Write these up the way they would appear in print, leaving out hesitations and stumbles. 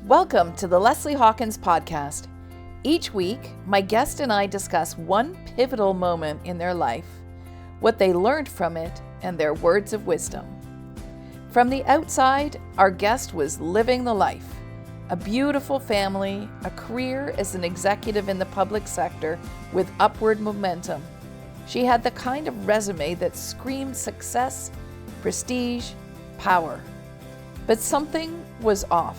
Welcome to the Leslie Hawkins podcast. Each week, my guest and I discuss one pivotal moment in their life, what they learned from it, and their words of wisdom. From the outside, our guest was living the life. A beautiful family, a career as an executive in the public sector with upward momentum. She had the kind of resume that screamed success, prestige, power. But something was off.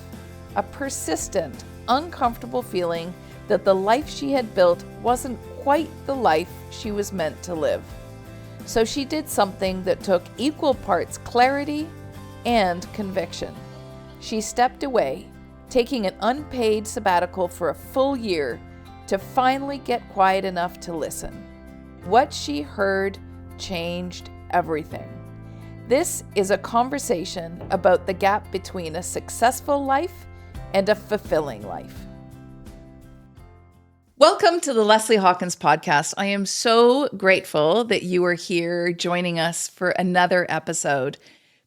A persistent, uncomfortable feeling that the life she had built wasn't quite the life she was meant to live. So she did something that took equal parts clarity and conviction. She stepped away, taking an unpaid sabbatical for a full year to finally get quiet enough to listen. What she heard changed everything. This is a conversation about the gap between a successful life and a fulfilling life. Welcome to the Leslie Hawkins podcast. I am so grateful that you are here joining us for another episode.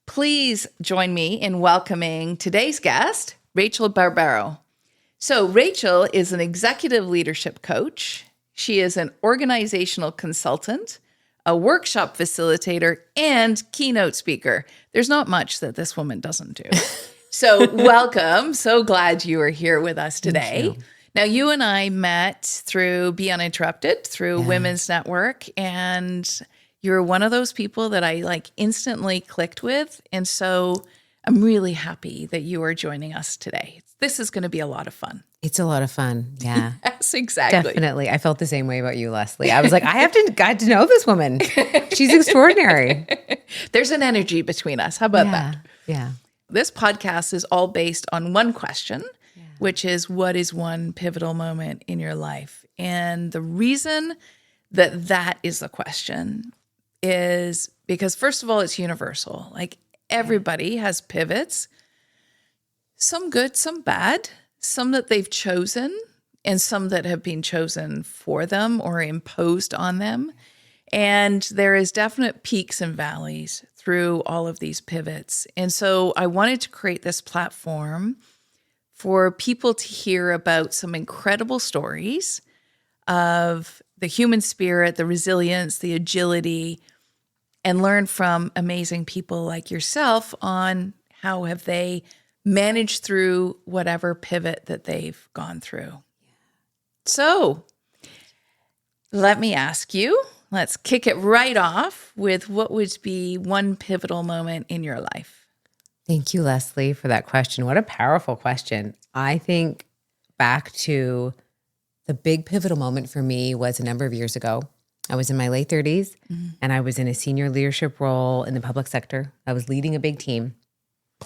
Please join me in welcoming today's guest, Rachel Barbaro. So Rachel is an executive leadership coach. She is an organizational consultant, a workshop facilitator, and keynote speaker. There's not much that this woman doesn't do. So welcome. So glad you are here with us today. Now, you and I met through Be Uninterrupted, through Women's Network, and you're one of those people that I instantly clicked with. And so I'm really happy that you are joining us today. This is going to be a lot of fun. It's a lot of fun. Yeah. Yes, exactly. Definitely. I felt the same way about you, Leslie. I was like, I have to get to know this woman. She's extraordinary. There's an energy between us. How about that? Yeah. This podcast is all based on one question, which is, what is one pivotal moment in your life? And the reason that that is the question is because, first of all, it's universal. Like, everybody has pivots, some good, some bad, some that they've chosen, and some that have been chosen for them or imposed on them. And there is definite peaks and valleys through all of these pivots. And so I wanted to create this platform for people to hear about some incredible stories of the human spirit, the resilience, the agility, and learn from amazing people like yourself on how have they managed through whatever pivot that they've gone through. So let me ask you, let's kick it right off with what would be one pivotal moment in your life? Thank you, Leslie, for that question. What a powerful question. I think back to the big pivotal moment for me was a number of years ago. I was in my late 30s and I was in a senior leadership role in the public sector. I was leading a big team.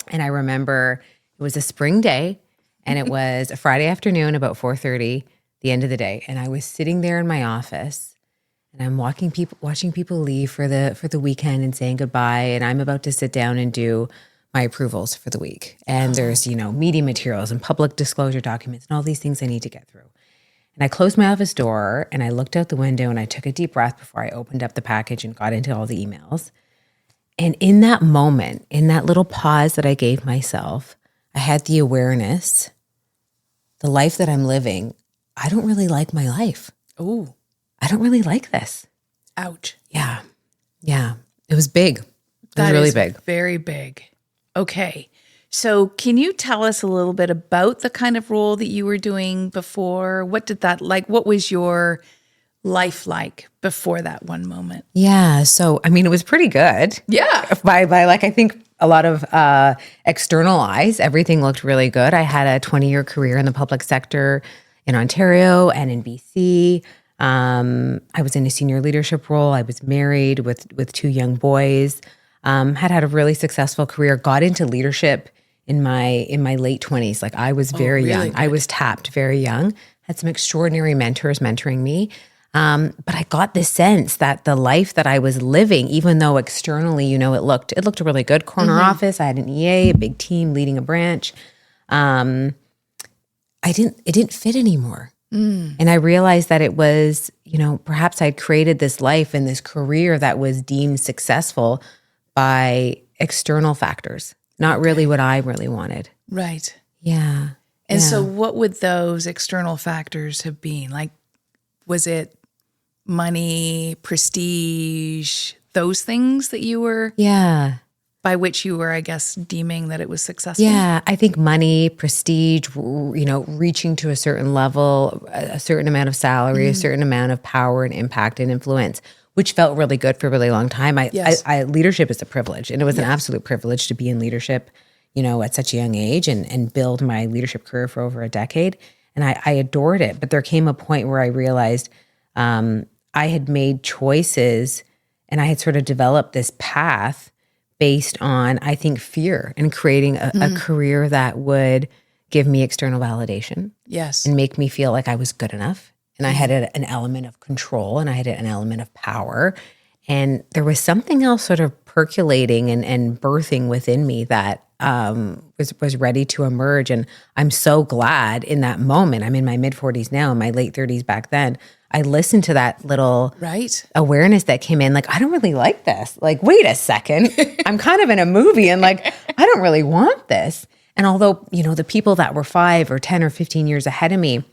And I remember it was a spring day and it was a Friday afternoon, about 4:30, the end of the day. And I was sitting there in my office and I'm watching people leave for the weekend and saying goodbye. And I'm about to sit down and do my approvals for the week. And there's, meeting materials and public disclosure documents and all these things I need to get through. And I closed my office door and I looked out the window and I took a deep breath before I opened up the package and got into all the emails. And in that moment, in that little pause that I gave myself, I had the awareness, the life that I'm living, I don't really like my life. Oh, I don't really like this. Ouch. Yeah. It was big. It was really big. Very big. Okay. So can you tell us a little bit about the kind of role that you were doing before? What did that like? What was your life like before that one moment? Yeah. So, it was pretty good. Yeah. By I think a lot of external eyes, everything looked really good. I had a 20-year career in the public sector in Ontario and in BC. I was in a senior leadership role. I was married with two young boys, had a really successful career, got into leadership in my late 20s. Like, I was very young. Good. I was tapped very young, had some extraordinary mentors mentoring me. But I got this sense that the life that I was living, even though externally, it looked a really good corner office. I had an EA, a big team leading a branch. It didn't fit anymore. And I realized that it was, perhaps I'd created this life and this career that was deemed successful by external factors, not really what I really wanted. Right. Yeah. And so what would those external factors have been? Like, was it money, prestige, those things that you were, by which you were, I guess, deeming that it was successful? Yeah, I think money, prestige, reaching to a certain level, a certain amount of salary, a certain amount of power and impact and influence, which felt really good for a really long time. Leadership is a privilege, and it was an absolute privilege to be in leadership, at such a young age and build my leadership career for over a decade. And I adored it. But there came a point where I realized I had made choices and I had sort of developed this path based on, I think, fear and creating a career that would give me external validation. Yes. And make me feel like I was good enough. And I had an element of control and I had an element of power. And there was something else sort of percolating and birthing within me that was ready to emerge. And I'm so glad in that moment. I'm in my mid-40s now, in my late 30s back then. I listened to that little awareness that came in, like, I don't really like this. Like, wait a second. I'm kind of in a movie and like, I don't really want this. And although, the people that were 5 or 10 or 15 years ahead of me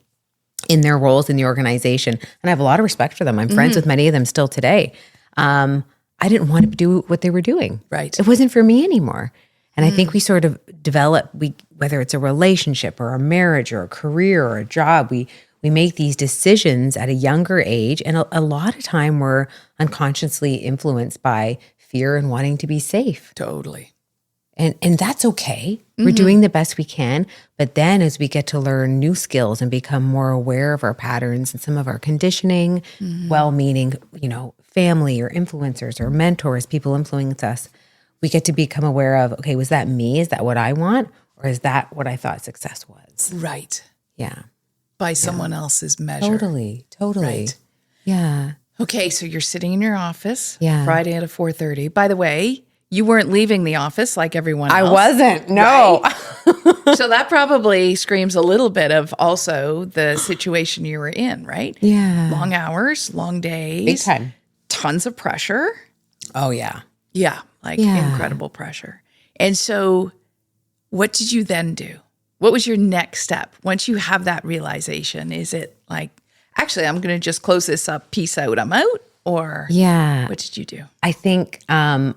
in their roles in the organization, and I have a lot of respect for them. I'm friends with many of them still today. I didn't want to do what they were doing. Right. It wasn't for me anymore. And I think we sort of develop, whether it's a relationship or a marriage or a career or a job, we make these decisions at a younger age. And a lot of time we're unconsciously influenced by fear and wanting to be safe. Totally. And that's okay. We're doing the best we can. But then as we get to learn new skills and become more aware of our patterns and some of our conditioning, well-meaning, family or influencers or mentors, people influence us, we get to become aware of, okay, was that me? Is that what I want? Or is that what I thought success was? Right. Yeah. By someone else's measure. Totally. Right. Yeah. Okay, so you're sitting in your office Friday at 4:30. By the way, you weren't leaving the office like everyone else. I wasn't, no. Right? So that probably screams a little bit of also the situation you were in, right? Yeah. Long hours, long days. Big time. Tons of pressure. Oh, yeah. Yeah, incredible pressure. And so what did you then do? What was your next step? Once you have that realization, is it like, actually, I'm going to just close this up, peace out, I'm out? Or what did you do? I think I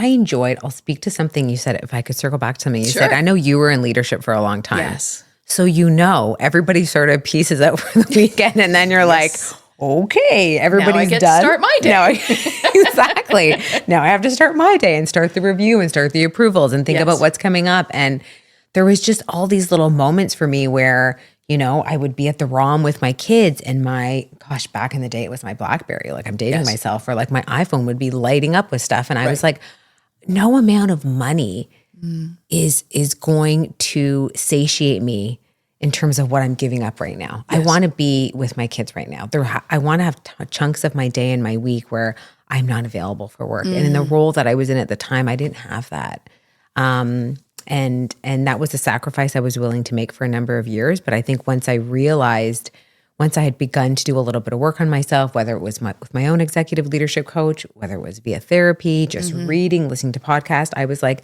enjoyed, I'll speak to something you said, if I could circle back to something you said. I know you were in leadership for a long time. Yes. So everybody sort of pieces out for the weekend and then you're like, okay, everybody's now I get done. To start my day. Exactly. Now I have to start my day and start the review and start the approvals and think about what's coming up. And there was just all these little moments for me where, I would be at the ROM with my kids and back in the day, it was my BlackBerry. Like I'm dating myself, or like my iPhone would be lighting up with stuff. And I was like, no amount of money is going to satiate me in terms of what I'm giving up right now. Yes. I want to be with my kids right now. I want to have chunks of my day and my week where I'm not available for work. And in the role that I was in at the time, I didn't have that. And that was a sacrifice I was willing to make for a number of years. But I think once I had begun to do a little bit of work on myself, whether it was with my own executive leadership coach, whether it was via therapy, just reading, listening to podcasts, I was like,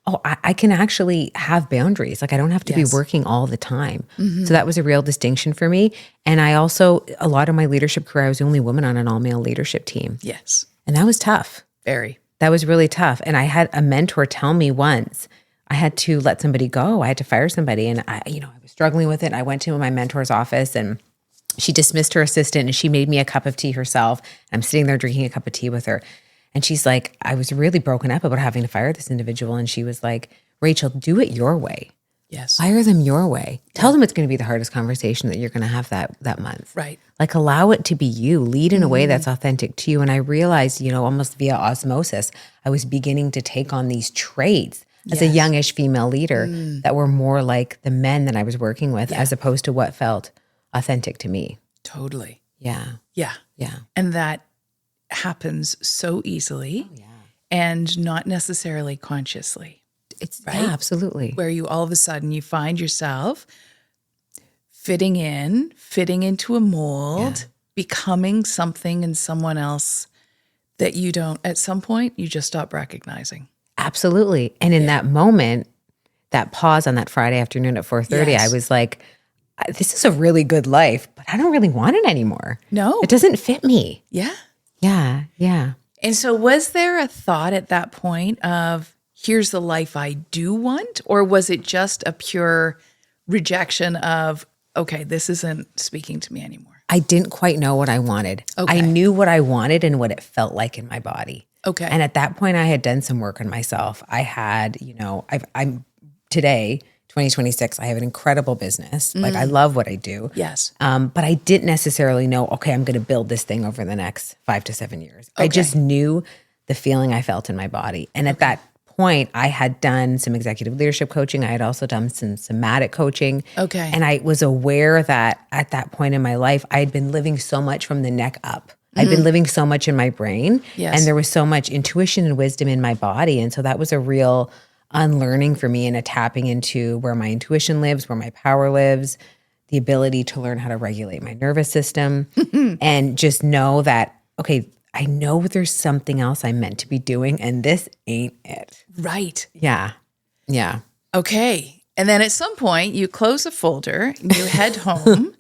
oh, I can actually have boundaries. Like I don't have to be working all the time. So that was a real distinction for me. And I also, a lot of my leadership career, I was the only woman on an all-male leadership team. Yes. And that was tough. Very. That was really tough. And I had a mentor tell me once, I had to let somebody go. I had to fire somebody. And I was struggling with it. I went to my mentor's office and she dismissed her assistant and she made me a cup of tea herself. I'm sitting there drinking a cup of tea with her. And she's like, I was really broken up about having to fire this individual. And she was like, Rachel, do it your way. Yes. Fire them your way. Tell them it's going to be the hardest conversation that you're going to have that month. Right. Like allow it to be you. Lead in a way that's authentic to you. And I realized, almost via osmosis, I was beginning to take on these traits as a youngish female leader that were more like the men that I was working with as opposed to what felt authentic to me. Totally. Yeah. Yeah. Yeah. And that happens so easily and not necessarily consciously. It's right? Yeah, absolutely. Where you all of a sudden you find yourself fitting into a mold, becoming something and someone else that you don't, at some point, you just stop recognizing. Absolutely. And in that moment, that pause on that Friday afternoon at 4:30, Yes. I was like, this is a really good life, but I don't really want it anymore. No. It doesn't fit me. Yeah. Yeah. Yeah. And so was there a thought at that point of, here's the life I do want? Or was it just a pure rejection of, okay, this isn't speaking to me anymore? I didn't quite know what I wanted. Okay. I knew what I wanted and what it felt like in my body. Okay. And at that point, I had done some work on myself. I had, I'm today, 2026, I have an incredible business. Like I love what I do. Yes. But I didn't necessarily know, okay, I'm going to build this thing over the next 5 to 7 years. I just knew the feeling I felt in my body. And at that point, I had done some executive leadership coaching. I had also done some somatic coaching. Okay. And I was aware that at that point in my life, I had been living so much from the neck up. I'd been living so much in my brain. Yes. And there was so much intuition and wisdom in my body. And so that was a real unlearning for me and a tapping into where my intuition lives, where my power lives, the ability to learn how to regulate my nervous system and just know that, okay, I know there's something else I'm meant to be doing and this ain't it. Right. Yeah. Yeah. Okay. And then at some point you close a folder, you head home,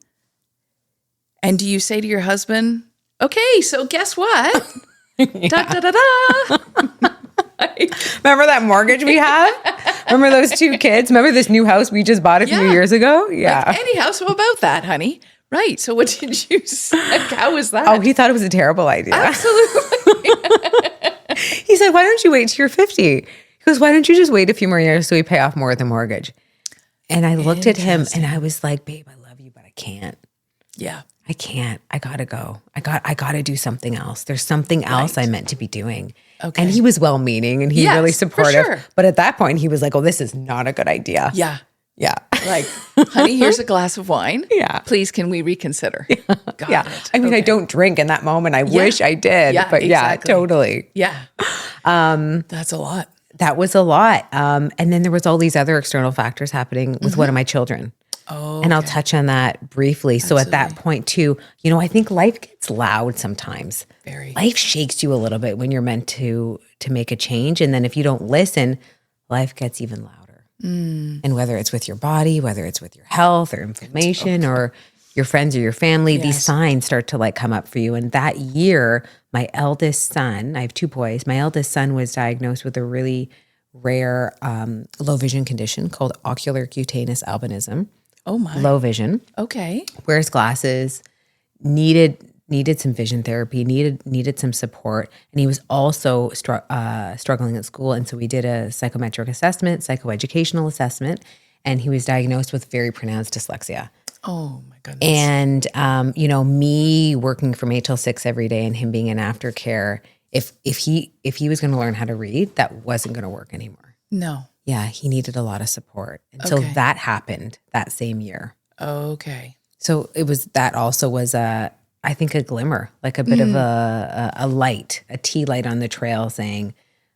and do you say to your husband, okay, so guess what? Da, da, da, da. Remember that mortgage we have? Remember those 2 kids? Remember this new house we just bought a few years ago? Yeah. Anyhow, so about that, honey. Right. So what did you say? How was that? Oh, he thought it was a terrible idea. Absolutely. He said, why don't you wait till you're 50? He goes, why don't you just wait a few more years so we pay off more of the mortgage? And I looked at him and I was like, babe, I love you, but I can't. Yeah. I can't. I gotta go. I got to do something else. There's something else I'm meant to be doing. Okay. And he was well-meaning and he Yes, really for supportive. sure. But at that point, he was like, oh, this is not a good idea. Yeah. Yeah. Like, honey, here's a glass of wine. Yeah. Please, can we reconsider? Got Yeah. it. I mean, I Okay. don't drink in that moment. I wish I did. Yeah, but exactly. yeah, totally. Yeah. That's a lot. That was a lot. And then there was all these other external factors happening with one of my children. Oh, And I'll touch on that briefly. So at that point too, I think life gets loud sometimes. very. Life shakes you a little bit when you're meant to make a change. And then if you don't listen, life gets even louder. And whether it's with your body, whether it's with your health or inflammation or your friends or your family, these signs start to come up for you. And that year, my eldest son, I have 2 boys, my eldest son was diagnosed with a really rare low vision condition called ocular cutaneous albinism. Oh my. Low vision, Okay. wears glasses, needed some vision therapy, needed some support, and he was also struggling at school. And so we did a psychometric assessment, psychoeducational assessment, and he was diagnosed with very pronounced dyslexia. Oh my goodness. And me working from 8 till 6 every day, and him being in aftercare, if he was going to learn how to read, that wasn't going to work anymore. No. Yeah, he needed a lot of support. And so Okay. that happened that same year. Okay. So that also was I think a glimmer, like a bit of a light, a tea light on the trail saying,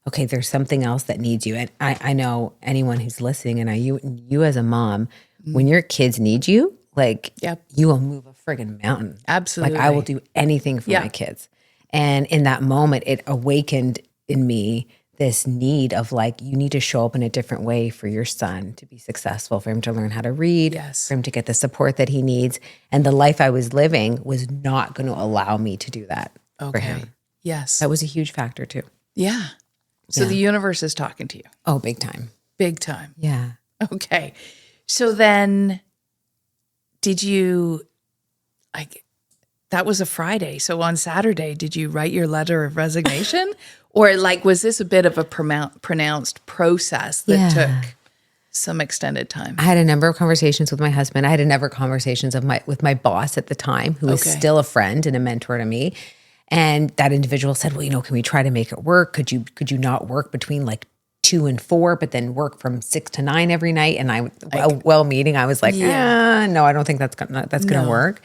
okay, there's something else that needs you. And I know anyone who's listening and you as a mom, when your kids need you, Yep. you will move a friggin' mountain. Absolutely. I will do anything for my kids. And in that moment, it awakened in me this need of you need to show up in a different way for your son to be successful, for him to learn how to read, Yes. for him to get the support that he needs. And the life I was living was not going to allow me to do that for him. Yes. That was a huge factor too. Yeah. So the universe is talking to you Oh, big time. big time. Yeah. Okay. So then did you, that was a Friday. So on Saturday, did you write your letter of resignation? Or was this a bit of a pronounced process that took some extended time? I had a number of conversations with my husband. I had a number of conversations with my boss at the time, who was still a friend and a mentor to me. And that individual said, well, can we try to make it work? Could you not work between 2 and 4, but then work from 6 to 9 every night? And well-meaning, I was like, no, I don't think that's gonna work.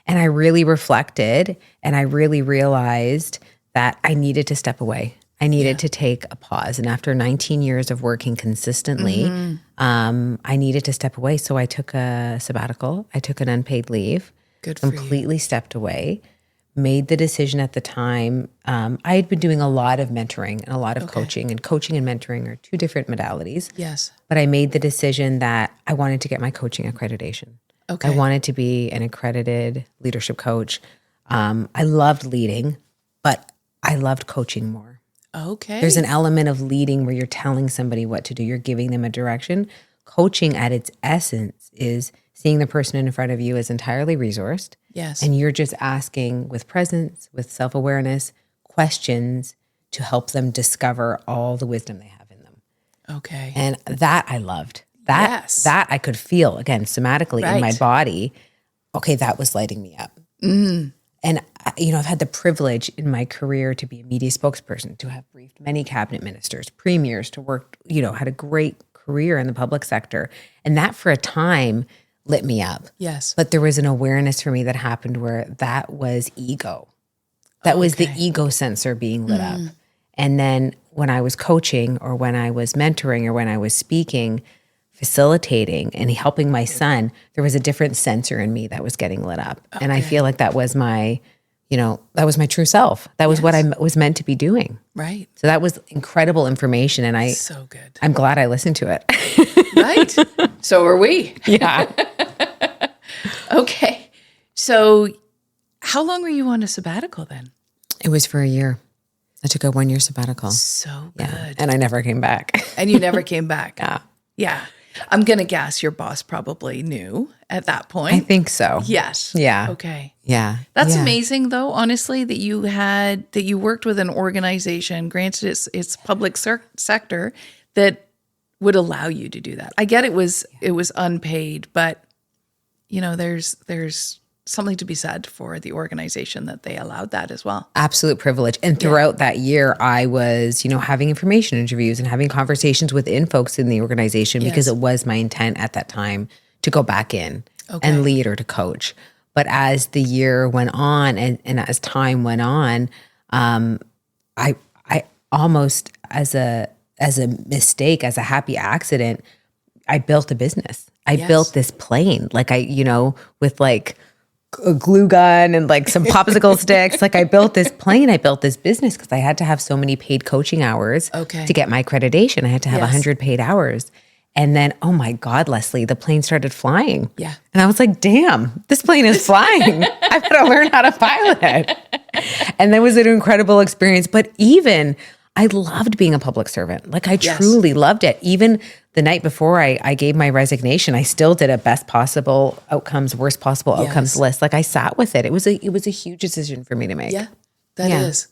And I really reflected and I really realized that I needed to step away. I needed to take a pause. And after 19 years of working consistently, I needed to step away. So I took a sabbatical. I took an unpaid leave. Good for you. Completely stepped away. made the decision at the time. I had been doing a lot of mentoring and a lot of coaching, and coaching and mentoring are two different modalities. Yes. But I made the decision that I wanted to get my coaching accreditation. Okay. I wanted to be an accredited leadership coach. I loved leading, but I loved coaching more. Okay. There's an element of leading where you're telling somebody what to do. You're giving them a direction. Coaching at its essence is seeing the person in front of you as entirely resourced. Yes. And you're just asking with presence, with self-awareness, questions to help them discover all the wisdom they have in them. Okay. And that I loved. That I could feel, again, somatically in my body. Okay, that was lighting me up. And, I've had the privilege in my career to be a media spokesperson, to have briefed many cabinet ministers, premiers, to work, had a great career in the public sector. And that for a time lit me up. Yes. But there was an awareness for me that happened where that was ego. That was the ego sensor being lit up. And then when I was coaching or when I was mentoring or when I was speaking, facilitating and helping my son, there was a different sensor in me that was getting lit up. And I feel like that was my, that was my true self. That was what I was meant to be doing. Right. So that was incredible information. And so good. I'm glad I listened to it. Right. So are we. Yeah. Okay. So how long were you on a sabbatical then? It was for a year. I took a 1-year sabbatical. So good. Yeah. And I never came back. And you never came back. Yeah. Yeah. I'm going to guess your boss probably knew at that point. I think so. Yes. Yeah. Okay. Yeah. That's Yeah. amazing though, honestly, that you worked with an organization, granted it's public sector, that would allow you to do that. I get it was unpaid, but there's something to be said for the organization that they allowed that as well. Absolute privilege. And throughout that year, I was, having information interviews and having conversations within folks in the organization because it was my intent at that time to go back in and lead or to coach. But as the year went on and as time went on, I almost as a mistake, as a happy accident, I built a business. I built this plane, with a glue gun and some popsicle sticks. I built this plane. I built this business because I had to have so many paid coaching hours to get my accreditation. I had to have 100 paid hours. And then, oh my God, Leslie, the plane started flying. Yeah. And I was like, damn, this plane is flying. I've got to learn how to pilot it. And that was an incredible experience. But I loved being a public servant. I truly loved it. Even the night before I gave my resignation, I still did a best possible outcomes, worst possible outcomes list. I sat with it. It was a huge decision for me to make. Yeah, that is.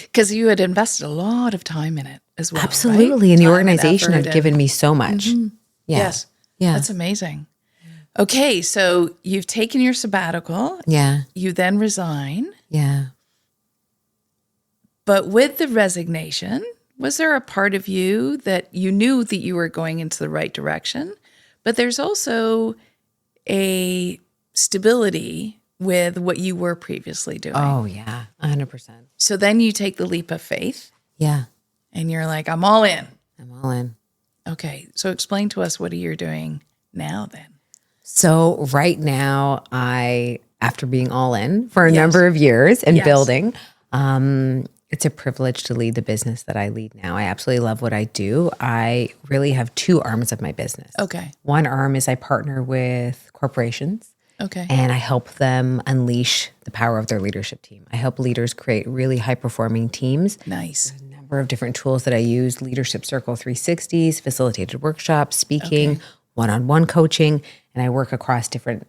Because you had invested a lot of time in it as well. Absolutely. Right? And the organization had given me so much. Mm-hmm. Yeah. Yes. Yeah. That's amazing. Okay, so you've taken your sabbatical. Yeah. You then resign. Yeah. But with the resignation, was there a part of you that you knew that you were going into the right direction? But there's also a stability with what you were previously doing. Oh, yeah. 100%. So then you take the leap of faith. Yeah. And you're like, I'm all in. I'm all in. Okay. So explain to us what you're doing now then. So right now, after being all in for a number of years and building, it's a privilege to lead the business that I lead now. I absolutely love what I do. I really have two arms of my business. Okay. One arm is I partner with corporations. Okay. And I help them unleash the power of their leadership team. I help leaders create really high-performing teams. Nice. There's a number of different tools that I use: Leadership Circle 360s, facilitated workshops, speaking, one-on-one coaching, and I work across different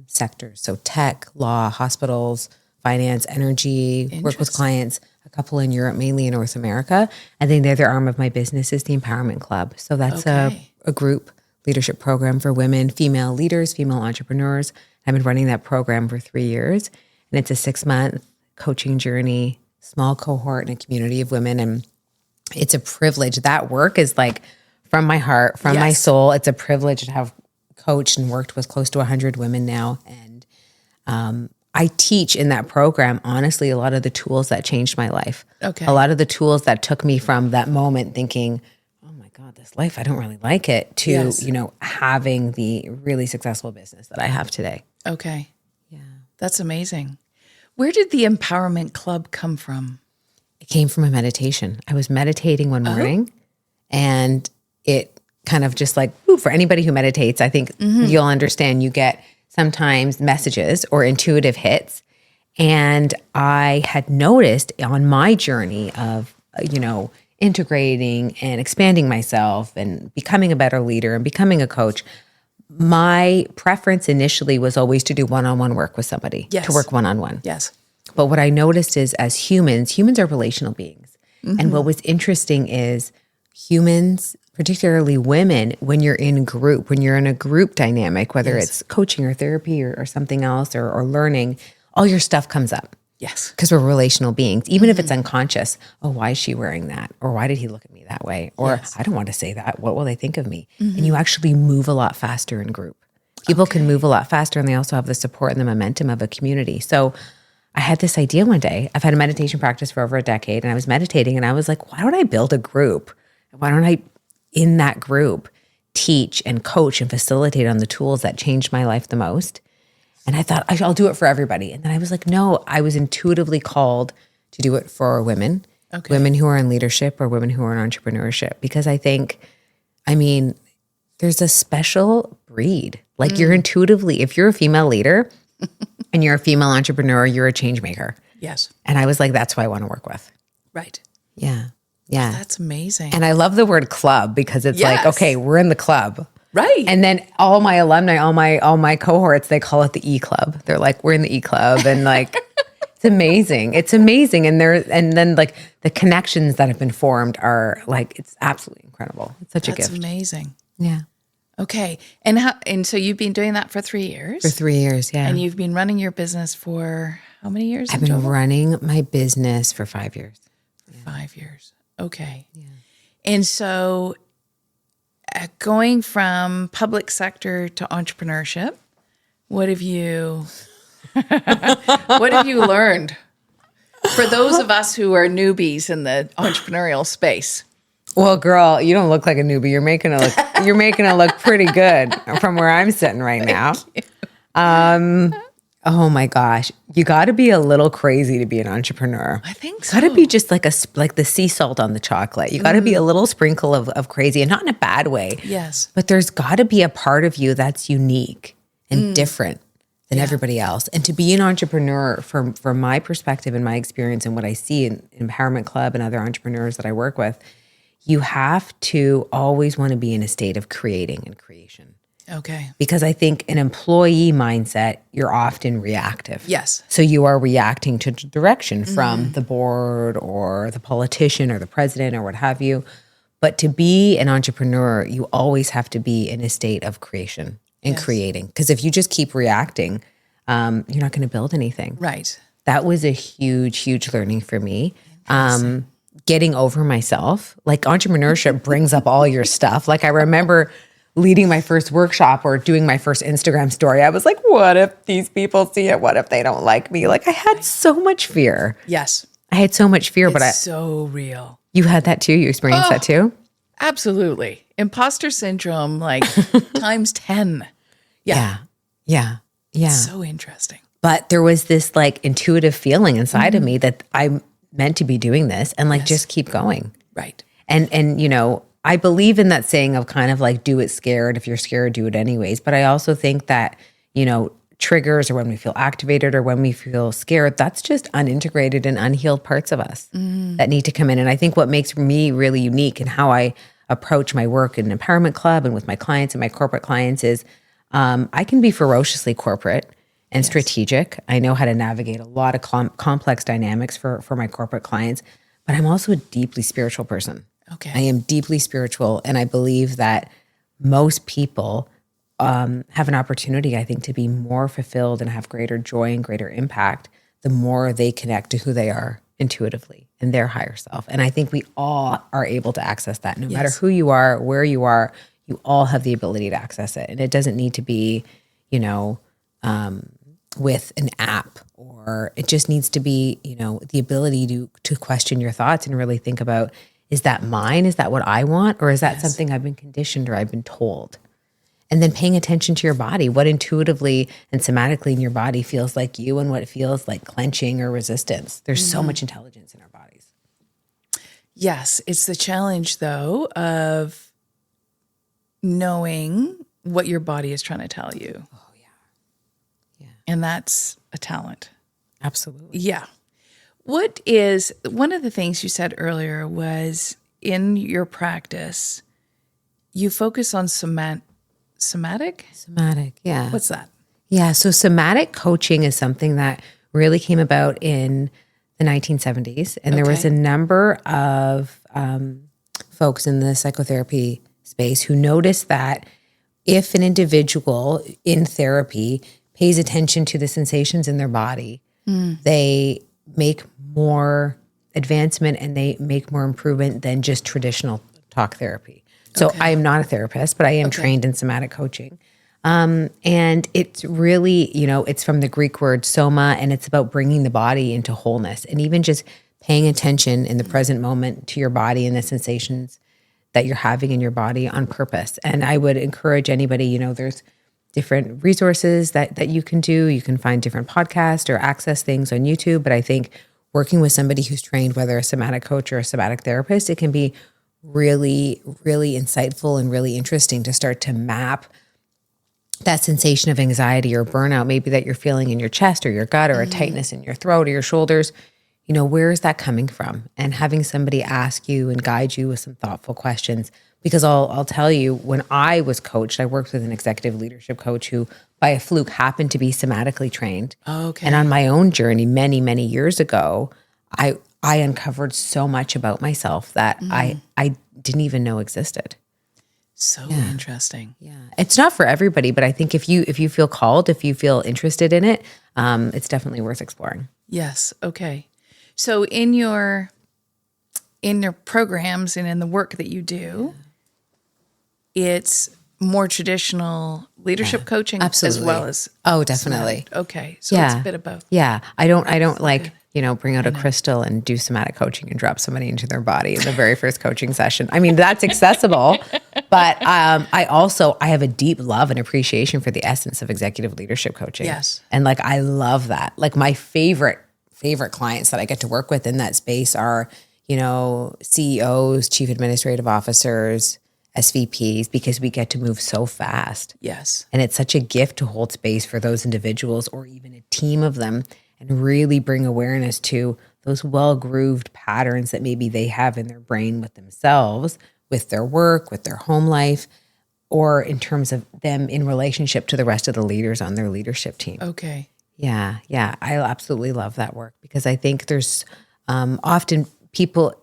sectors. So tech, law, hospitals, finance, energy, work with clients, a couple in Europe, mainly in North America. And then the other arm of my business is the Empowerment Club. So that's a group leadership program for women, female leaders, female entrepreneurs. I've been running that program for 3 years. And it's a 6-month coaching journey, small cohort and a community of women. And it's a privilege. That work is from my heart, from my soul. It's a privilege to have coached and worked with close to 100 women now. And I teach in that program, honestly, a lot of the tools that changed my life. Okay. A lot of the tools that took me from that moment thinking, oh my God, this life, I don't really like it, to, having the really successful business that I have today. Okay. Yeah. That's amazing. Where did the Empowerment Club come from? It came from a meditation. I was meditating one morning and it kind of just like, for anybody who meditates, I think you'll understand you get sometimes messages or intuitive hits. And I had noticed on my journey of, integrating and expanding myself and becoming a better leader and becoming a coach, my preference initially was always to do one-on-one work with somebody, to work one-on-one. Yes. But what I noticed is as humans are relational beings. And what was interesting is humans, particularly women, when you're in a group dynamic, whether it's coaching or therapy or something else or learning, all your stuff comes up. Yes. Because we're relational beings, even if it's unconscious. Oh, why is she wearing that? Or why did he look at me that way? Or I don't want to say that. What will they think of me? And you actually move a lot faster in group. People can move a lot faster and they also have the support and the momentum of a community. So I had this idea one day. I've had a meditation practice for over a decade and I was meditating and I was like, why don't I build a group? Why don't I, in that group, teach and coach and facilitate on the tools that changed my life the most? And I thought, I'll do it for everybody. And then I was like, no, I was intuitively called to do it for women, women who are in leadership or women who are in entrepreneurship. Because I think, there's a special breed. Like you're intuitively, if you're a female leader and you're a female entrepreneur, you're a change maker. Yes. And I was like, that's who I want to work with. Right. Yeah. Yeah. That's amazing. And I love the word club because it's like, okay, we're in the club. Right. And then all my alumni, all my cohorts, they call it the E Club. They're like, we're in the E Club. And like, it's amazing. It's amazing. And then like the connections that have been formed are like, it's absolutely incredible. It's such a gift. That's amazing. Yeah. Okay. And so you've been doing that for 3 years? For 3 years, yeah. And you've been running your business for how many years? I've been running my business for 5 years. 5 years. Okay. Yeah. And so going from public sector to entrepreneurship, what have you learned for those of us who are newbies in the entrepreneurial space? Well, girl, you don't look like a newbie. You're making it look pretty good from where I'm sitting right now. Oh my gosh, you got to be a little crazy to be an entrepreneur. I think so. Got to be just like the sea salt on the chocolate. You got to be a little sprinkle of crazy, and not in a bad way. Yes. But there's got to be a part of you that's unique and different than everybody else. And to be an entrepreneur, from my perspective and my experience and what I see in Empowerment Club and other entrepreneurs that I work with, you have to always want to be in a state of creating and creation. Okay. Because I think an employee mindset, you're often reactive. Yes. So you are reacting to direction from the board or the politician or the president or what have you. But to be an entrepreneur, you always have to be in a state of creation and creating. Because if you just keep reacting, you're not going to build anything. Right. That was a huge, huge learning for me. Getting over myself. Like entrepreneurship brings up all your stuff. Like I remember leading my first workshop or doing my first Instagram story, I was like, what if these people see it? What if they don't like me? Like I had so much fear. Yes. I had so much fear, but so real. You had that too? You experienced that too? Absolutely. Imposter syndrome, like times 10. Yeah. It's so interesting. But there was this like intuitive feeling inside of me that I'm meant to be doing this and like just keep going. Right. And I believe in that saying of kind of like, do it scared. If you're scared, do it anyways. But I also think that, triggers or when we feel activated or when we feel scared, that's just unintegrated and unhealed parts of us that need to come in. And I think what makes me really unique in how I approach my work in Empowerment Club and with my clients and my corporate clients is I can be ferociously corporate and strategic. I know how to navigate a lot of complex dynamics for my corporate clients, but I'm also a deeply spiritual person. Okay. I am deeply spiritual, and I believe that most people have an opportunity, I think, to be more fulfilled and have greater joy and greater impact the more they connect to who they are intuitively and their higher self. And I think we all are able to access that. No matter who you are, where you are, you all have the ability to access it. And it doesn't need to be, with an app, or it just needs to be, the ability to question your thoughts and really think about, is that mine? Is that what I want? Or is that something I've been conditioned or I've been told? And then paying attention to your body, what intuitively and somatically in your body feels like you and what feels like clenching or resistance. There's so much intelligence in our bodies. Yes. It's the challenge, though, of knowing what your body is trying to tell you. Oh, yeah. Yeah. And that's a talent. Absolutely. Yeah. What is one of the things you said earlier was in your practice, you focus on somatic? Somatic, yeah. What's that? Yeah, so somatic coaching is something that really came about in the 1970s. And there was a number of folks in the psychotherapy space who noticed that if an individual in therapy pays attention to the sensations in their body, they make more advancement and they make more improvement than just traditional talk therapy. So I am not a therapist, but I am trained in somatic coaching. And it's really, it's from the Greek word soma, and it's about bringing the body into wholeness and even just paying attention in the present moment to your body and the sensations that you're having in your body on purpose. And I would encourage anybody, there's different resources that you can do. You can find different podcasts or access things on YouTube. But I think working with somebody who's trained, whether a somatic coach or a somatic therapist, it can be really, really insightful and really interesting to start to map that sensation of anxiety or burnout, maybe that you're feeling in your chest or your gut or a tightness in your throat or your shoulders. Where is that coming from? And having somebody ask you and guide you with some thoughtful questions. Because I'll tell you, when I was coached, I worked with an executive leadership coach who, by a fluke, happened to be somatically trained. Okay. And on my own journey, many, many years ago, I uncovered so much about myself that I didn't even know existed. So interesting. Yeah. It's not for everybody, but I think if you feel called, if you feel interested in it, it's definitely worth exploring. Yes. Okay. So in your programs and in the work that you do, it's more traditional leadership coaching Absolutely. as well as definitely. somatic. Okay. So it's a bit of both. Yeah. I don't like, bring out a crystal and do somatic coaching and drop somebody into their body in the very first coaching session. I mean, that's accessible, but I have a deep love and appreciation for the essence of executive leadership coaching. Yes. And I love that. My favorite clients that I get to work with in that space are, CEOs, chief administrative officers, SVPs, because we get to move so fast. Yes. And it's such a gift to hold space for those individuals or even a team of them and really bring awareness to those well-grooved patterns that maybe they have in their brain with themselves, with their work, with their home life, or in terms of them in relationship to the rest of the leaders on their leadership team. Okay. Yeah. I absolutely love that work because I think there's often people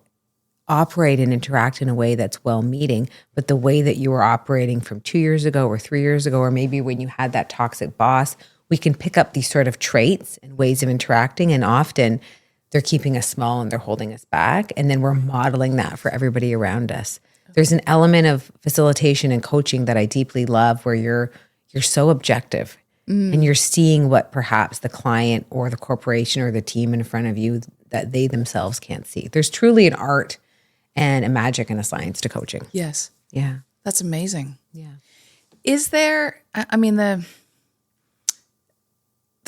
operate and interact in a way that's well-meaning, but the way that you were operating from 2 years ago or 3 years ago, or maybe when you had that toxic boss, we can pick up these sort of traits and ways of interacting, and often they're keeping us small and they're holding us back, and then we're modeling that for everybody around us. There's an element of facilitation and coaching that I deeply love where you're so objective and you're seeing what perhaps the client or the corporation or the team in front of you that they themselves can't see. There's truly an art and a magic and a science to coaching. Yes. Yeah. That's amazing. Yeah. Is there, the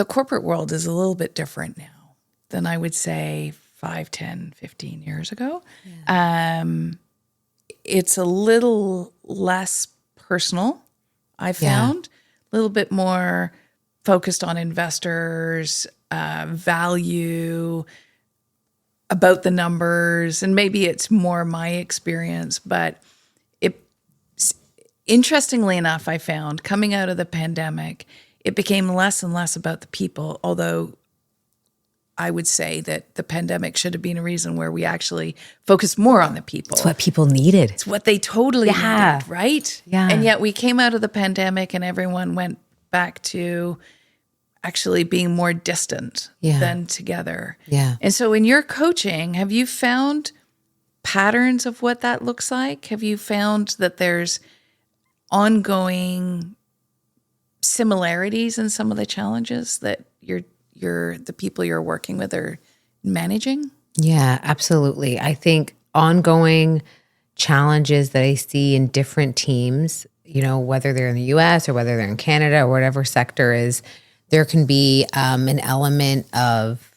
corporate world is a little bit different now than I would say 5, 10, 15 years ago. Yeah. It's a little less personal, I found. A little bit more focused on investors, value, about the numbers, and maybe it's more my experience, but interestingly enough, I found coming out of the pandemic, it became less and less about the people, although I would say that the pandemic should have been a reason where we actually focused more on the people. It's what people needed. It's what they totally needed, right? Yeah. And yet we came out of the pandemic and everyone went back to actually being more distant than together. Yeah. And so in your coaching, have you found patterns of what that looks like? Have you found that there's ongoing similarities in some of the challenges that the people you're working with are managing? Yeah, absolutely. I think ongoing challenges that I see in different teams, whether they're in the US or whether they're in Canada or whatever sector is, there can be an element of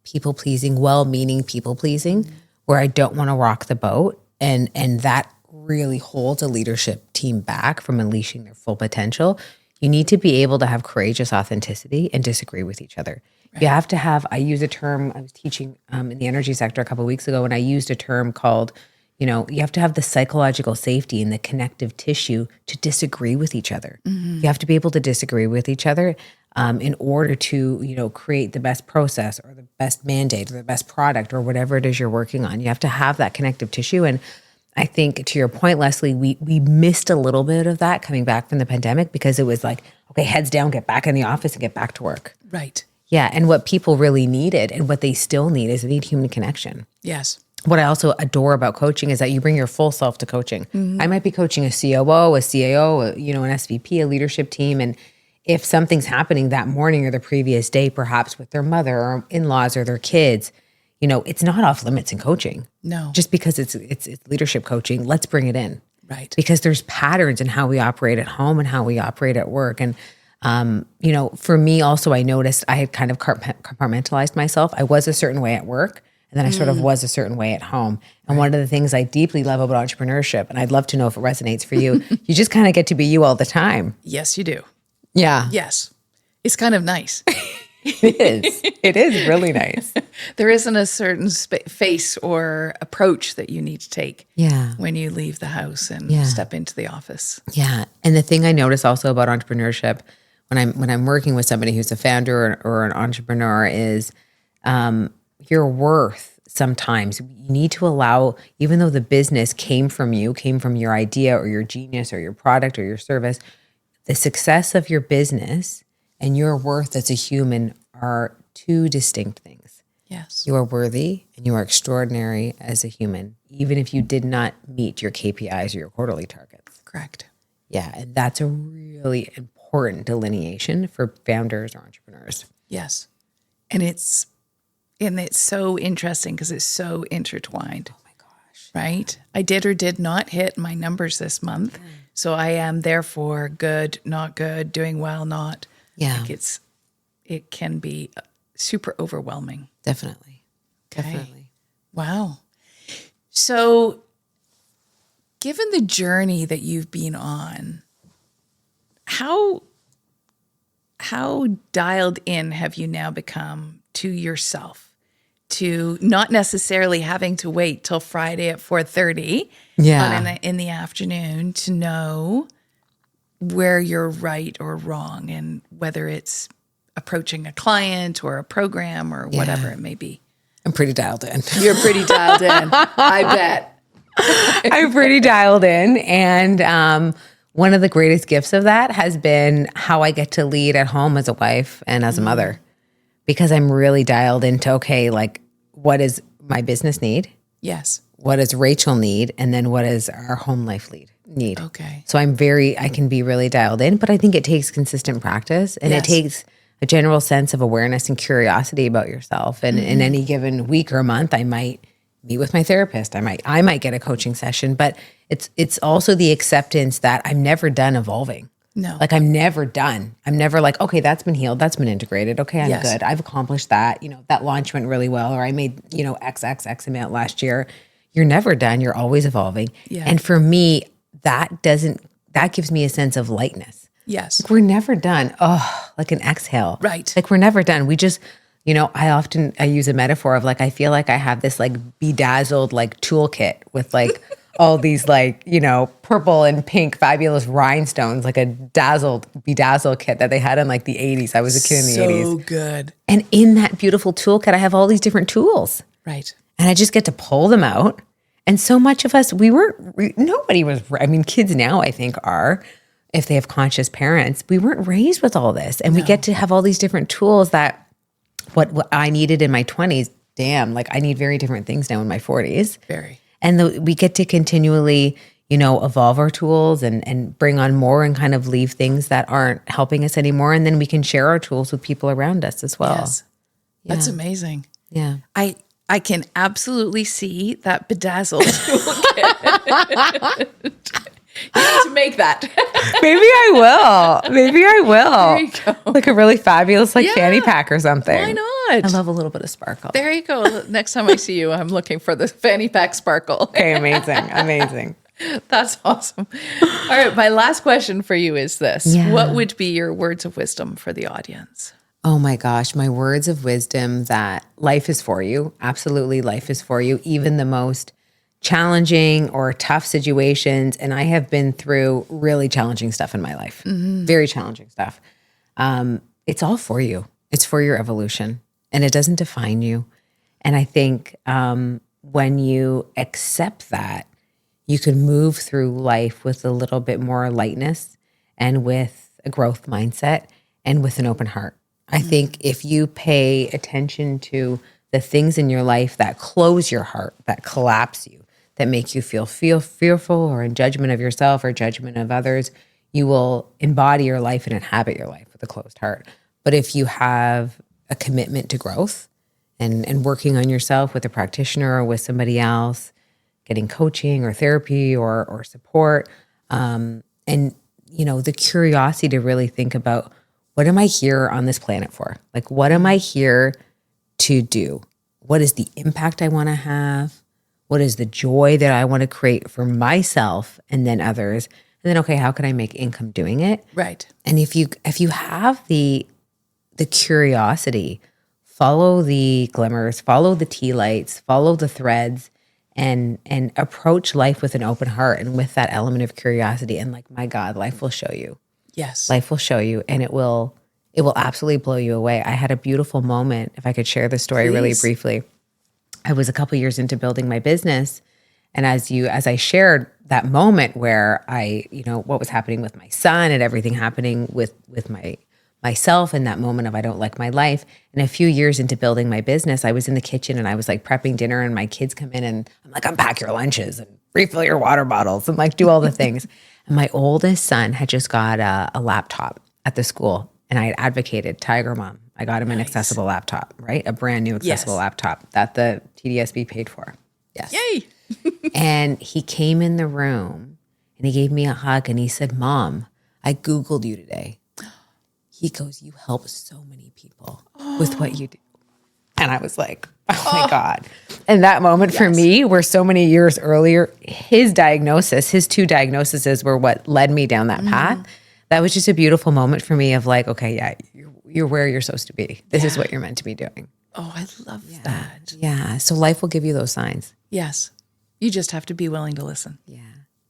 people pleasing, well-meaning people pleasing, where I don't want to rock the boat, and that really holds a leadership team back from unleashing their full potential. You need to be able to have courageous authenticity and disagree with each other. Right. You have to have, I use a term, I was teaching in the energy sector a couple of weeks ago, and I used a term called, you have to have the psychological safety and the connective tissue to disagree with each other. Mm-hmm. You have to be able to disagree with each other in order to, create the best process or the best mandate or the best product or whatever it is you're working on. You have to have that connective tissue. And I think, to your point, Leslie, we missed a little bit of that coming back from the pandemic, because it was like, okay, heads down, get back in the office and get back to work. Right. Yeah. And what people really needed, and what they still need, is they need human connection. Yes. What I also adore about coaching is that you bring your full self to coaching. Mm-hmm. I might be coaching a COO, a CAO, an SVP, a leadership team. And if something's happening that morning or the previous day, perhaps with their mother or in-laws or their kids, it's not off limits in coaching. No. Just because it's leadership coaching, let's bring it in. Right. Because there's patterns in how we operate at home and how we operate at work. And, for me also, I noticed I had kind of compartmentalized myself. I was a certain way at work, and then I sort of was a certain way at home. And one of the things I deeply love about entrepreneurship, and I'd love to know if it resonates for you, you just kind of get to be you all the time. Yes, you do. Yeah. Yes. It's kind of nice. It is. It is really nice. There isn't a certain face or approach that you need to take when you leave the house and step into the office. Yeah. And the thing I notice also about entrepreneurship when I'm working with somebody who's a founder or an entrepreneur is your worth. Sometimes you need to allow, even though the business came from your idea or your genius or your product or your service, the success of your business and your worth as a human are two distinct things. Yes. You are worthy and you are extraordinary as a human, even if you did not meet your KPIs or your quarterly targets. Correct. Yeah. And that's a really important delineation for founders or entrepreneurs. Yes. And it's so interesting because it's so intertwined. Oh my gosh. Right? I did or did not hit my numbers this month. So I am therefore good, not good, doing well, not. Yeah. Like it can be super overwhelming. Definitely. Okay. Definitely. Wow. So given the journey that you've been on, how dialed in have you now become to yourself, to not necessarily having to wait till Friday at 4:30 in the afternoon to know where you're right or wrong, and whether it's approaching a client or a program or whatever it may be? I'm pretty dialed in. You're pretty dialed in. I bet. I'm pretty dialed in. And one of the greatest gifts of that has been how I get to lead at home as a wife and as a mother, because I'm really dialed into, okay, like, what does my business need? Yes. What does Rachel need? And then what does our home life need? Okay. So I can be really dialed in, but I think it takes consistent practice, and it takes a general sense of awareness and curiosity about yourself. And in any given week or month, I might meet with my therapist. I might get a coaching session, but it's also the acceptance that I'm never done evolving. No. Like, I'm never done. I'm never like, okay, that's been healed. That's been integrated. Okay, I'm good. I've accomplished that. That launch went really well, or I made, X amount last year. You're never done. You're always evolving. Yeah. And for me, that gives me a sense of lightness. Yes. Like, we're never done. Oh, like an exhale. Right. Like, we're never done. We just, I use a metaphor of, like, I feel like I have this, like, bedazzled, like, toolkit with, like, all these, like, purple and pink fabulous rhinestones, like a bedazzle kit that they had in, like, the 80s. I was a kid in the 80s. So good. And in that beautiful toolkit, I have all these different tools. Right. And I just get to pull them out. And so much of us, nobody was, kids now, I think, are, if they have conscious parents, we weren't raised with all this. And we get to have all these different tools that what I needed in my 20s, I need very different things now in my 40s. Very. And we get to continually, evolve our tools and bring on more and kind of leave things that aren't helping us anymore. And then we can share our tools with people around us as well. Yes. Yeah. That's amazing. Yeah. I can absolutely see that bedazzled toolkit. You need to make that. Maybe I will. There you go. Like a really fabulous fanny pack or something. Why not? I love a little bit of sparkle. There you go. Next time I see you, I'm looking for the fanny pack sparkle. Okay, amazing. That's awesome. All right, my last question for you is this. Yeah. What would be your words of wisdom for the audience? Oh my gosh, my words of wisdom that life is for you. Absolutely, life is for you. Even the most challenging or tough situations. And I have been through really challenging stuff in my life, very challenging stuff. It's all for you. It's for your evolution and it doesn't define you. And I think when you accept that, you can move through life with a little bit more lightness and with a growth mindset and with an open heart. I think if you pay attention to the things in your life that close your heart, that collapse you, that make you feel fearful or in judgment of yourself or judgment of others, you will embody your life and inhabit your life with a closed heart. But if you have a commitment to growth and working on yourself with a practitioner or with somebody else, getting coaching or therapy or support, and the curiosity to really think about, what am I here on this planet for? Like, what am I here to do? What is the impact I want to have? What is the joy that I want to create for myself and then others? And then, okay, how can I make income doing it? Right. And if you have the curiosity, follow the glimmers, follow the tea lights, follow the threads, and approach life with an open heart and with that element of curiosity. And like, my God, life will show you. Yes. Life will show you, and it will absolutely blow you away. I had a beautiful moment, if I could share the story really briefly. I was a couple years into building my business, and as I shared that moment where what was happening with my son and everything happening with myself in that moment of I don't like my life. And a few years into building my business, I was in the kitchen and I was like prepping dinner, and my kids come in and I'm like, unpack your lunches and refill your water bottles and like do all the things. And my oldest son had just got a laptop at the school, and I had advocated, Tiger Mom, I got him an accessible laptop, right? A brand new accessible laptop that the TDSB paid for. Yes. Yay. And he came in the room and he gave me a hug and he said, Mom, I Googled you today. He goes, you help so many people with what you do. And I was like, oh my God. And that moment for me, where so many years earlier, his two diagnoses were what led me down that path. That was just a beautiful moment for me of like, okay, yeah, you're where you're supposed to be. This is what you're meant to be doing. Oh, I love that. Yeah. So life will give you those signs. Yes. You just have to be willing to listen. Yeah,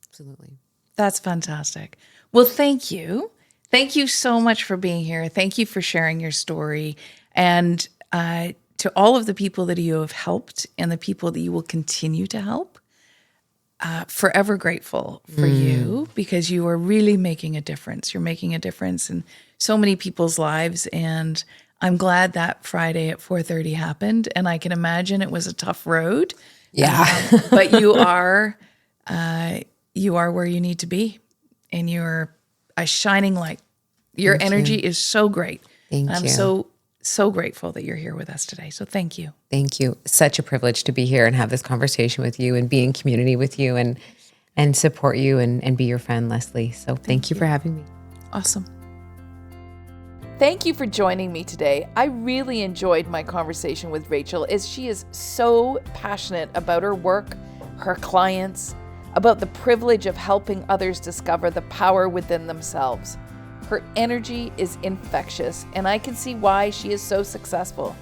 absolutely. That's fantastic. Well, thank you. Thank you so much for being here. Thank you for sharing your story. And to all of the people that you have helped and the people that you will continue to help, forever grateful for you, because you are really making a difference. You're making a difference in so many people's lives. And I'm glad that Friday at 4:30 happened. And I can imagine it was a tough road. Yeah. But you are where you need to be. And you're a shining light. Your energy is so great. Thank you. I'm so grateful that you're here with us today. So thank you. Thank you. Such a privilege to be here and have this conversation with you and be in community with you and support you and be your friend, Leslie. So thank you for having me. Awesome. Thank you for joining me today. I really enjoyed my conversation with Rachel, as she is so passionate about her work, her clients, about the privilege of helping others discover the power within themselves. Her energy is infectious, and I can see why she is so successful.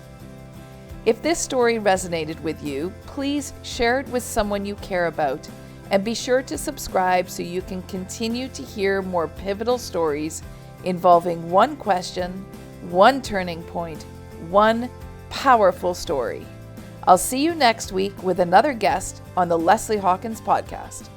If this story resonated with you, please share it with someone you care about, and be sure to subscribe so you can continue to hear more pivotal stories involving one question, one turning point, one powerful story. I'll see you next week with another guest on the Leslie Hawkins Podcast.